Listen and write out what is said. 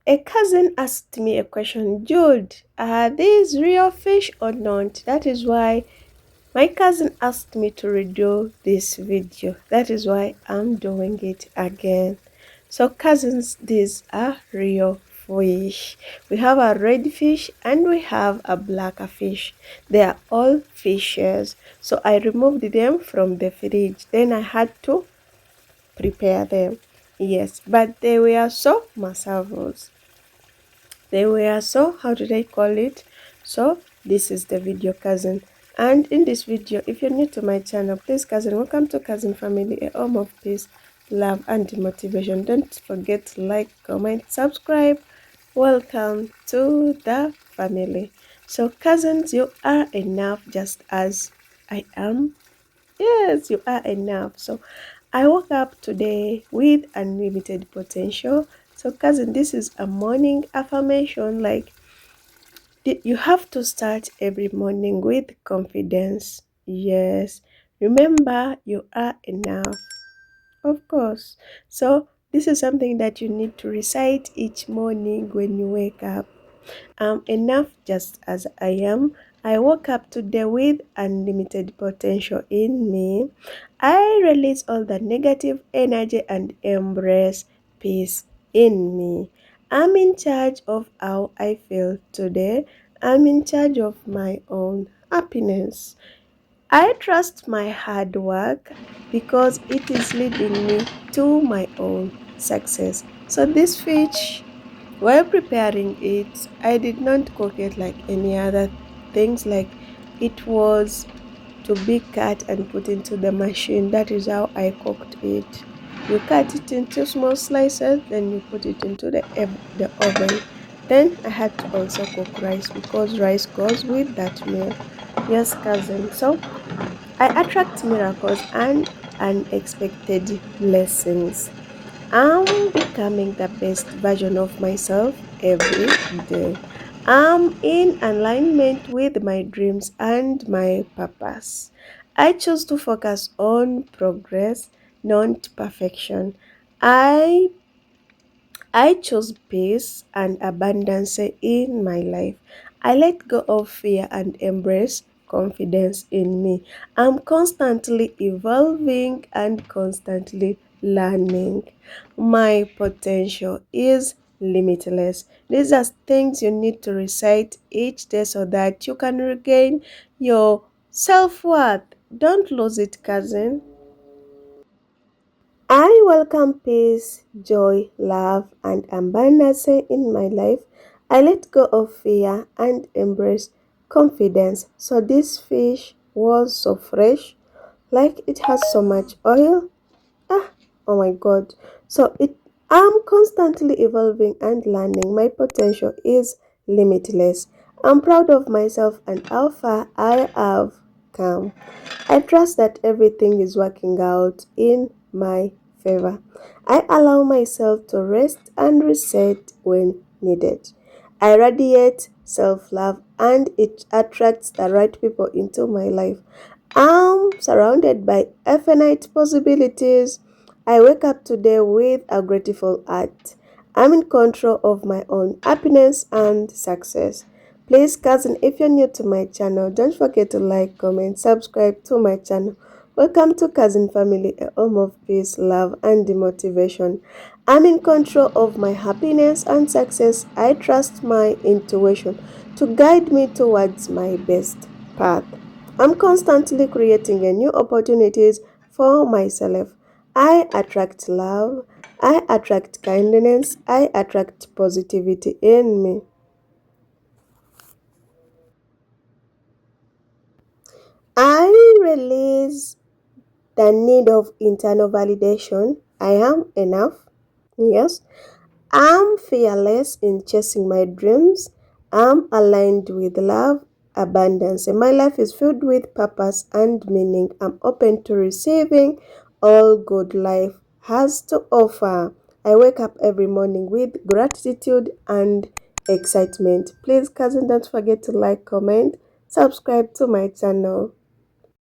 A cousin asked me a question, Jude, are these real fish or not? That is why my cousin asked me to redo this video. That is why I'm doing it again. So cousins, these are real fish. We have a red fish and we have a black fish. They are all fishes. So I removed them from the fridge. Then I had to prepare them. Yes, but they were so marvelous. They were so, how did I call it? So this is the video, cousin. And in this video, if you're new to my channel, please cousin, welcome to Cousin Family, a home of peace, love and motivation. Don't forget to like, comment, subscribe. Welcome to the family. So cousins, you are enough just as I am. Yes, you are enough. So I woke up today with unlimited potential. So cousin, this is a morning affirmation. Like you have to start every morning with confidence. Yes. Remember, you are enough. Of course. So this is something that you need to recite each morning when you wake up. I'm enough just as I am. I woke up today with unlimited potential in me. I release all the negative energy and embrace peace in me. I'm in charge of how I feel today. I'm in charge of my own happiness. I trust my hard work because it is leading me to my own success. So this fish, while preparing it, I did not cook it like any other things. Like it was to be cut and put into the machine. That is how I cooked it. You cut it into small slices, then you put it into the oven. Then I had to also cook rice because rice goes with that meal. Yes, cousin. So I attract miracles and unexpected blessings. I'm becoming the best version of myself every day. I'm in alignment with my dreams and my purpose. I choose to focus on progress, not perfection. I I chose peace and abundance in my life. I let go of fear and embrace confidence in me. I'm constantly evolving and constantly learning. My potential is limitless. These are things you need to recite each day so that you can regain your self worth. Don't lose it, cousin. I welcome peace, joy, love, and abundance in my life. I let go of fear and embrace confidence. So this fish was so fresh, like it has so much oil. Ah, oh my God. So I'm constantly evolving and learning. My potential is limitless. I'm proud of myself and how far I have come. I trust that everything is working out in my favor. I allow myself to rest and reset when needed. I radiate self love and it attracts the right people into my life. I'm surrounded by infinite possibilities. I wake up today with a grateful heart. I'm in control of my own happiness and success. Please, cousin, if you're new to my channel, don't forget to like, comment, subscribe to my channel. Welcome to Cousin Family, a home of peace, love, and motivation. I'm in control of my happiness and success. I trust my intuition to guide me towards my best path. I'm constantly creating a new opportunities for myself. I attract love. I attract kindness. I attract positivity in me. I release the need of internal validation. I am enough. Yes. I'm fearless in chasing my dreams. I'm aligned with love, abundance, and my life is filled with purpose and meaning. I'm open to receiving all good life has to offer. I wake up every morning with gratitude and excitement. Please, cousin, don't forget to like, comment, subscribe to my channel.